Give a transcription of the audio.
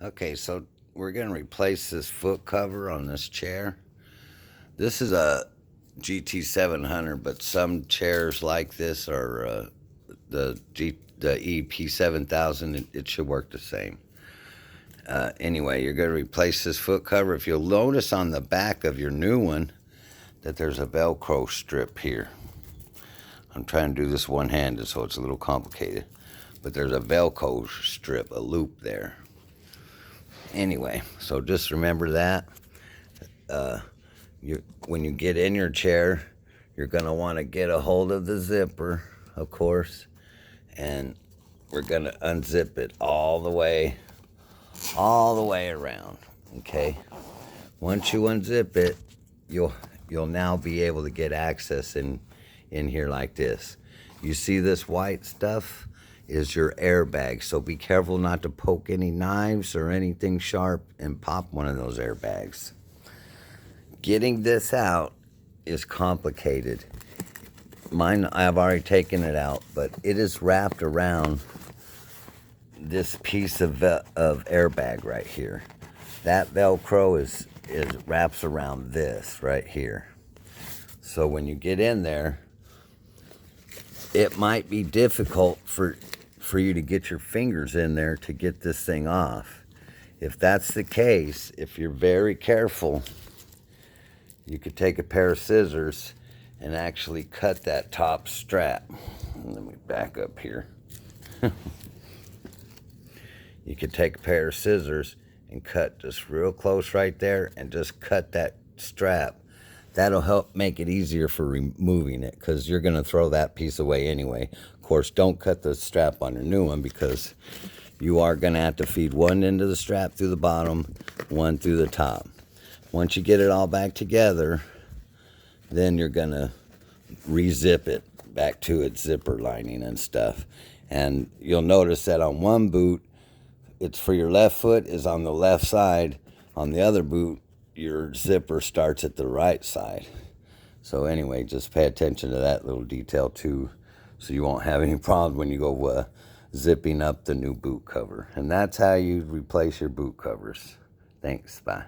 Okay, so we're going to replace this foot cover on this chair. This is a GT700, but some chairs like this are the Ep7000. It should work the same. Anyway, you're going to replace this foot cover. If you'll notice on the back of your new one that there's a Velcro strip here. I'm trying to do this one-handed, so it's a little complicated. But there's a Velcro strip, a loop there. Anyway, so just remember that. When you get in your chair, you're going to want to get a hold of the zipper, of course. And we're going to unzip it all the way around, okay? Once you unzip it, you'll now be able to get access in here like this. You see this white stuff is your airbag, so be careful not to poke any knives or anything sharp and pop one of those airbags. Getting this out is complicated. Mine, I've already taken it out, but it is wrapped around this piece of airbag right here. That Velcro is wraps around this right here. So when you get in there, it might be difficult for you to get your fingers in there to get this thing off. If that's the case, if you're very careful, you could take a pair of scissors and actually cut that top strap. Let me back up here. You could take a pair of scissors and cut just real close right there and just cut that strap. That'll help make it easier for removing it, because you're going to throw that piece away anyway. Of course, don't cut the strap on your new one, because you are going to have to feed one end of the strap through the bottom, one through the top. Once you get it all back together, then you're going to re-zip it back to its zipper lining and stuff. And you'll notice that on one boot, it's for your left foot is on the left side. On the other boot, your zipper starts at the right side. So anyway, just pay attention to that little detail too, so you won't have any problems when you go zipping up the new boot cover. And that's how you replace your boot covers. Thanks, bye.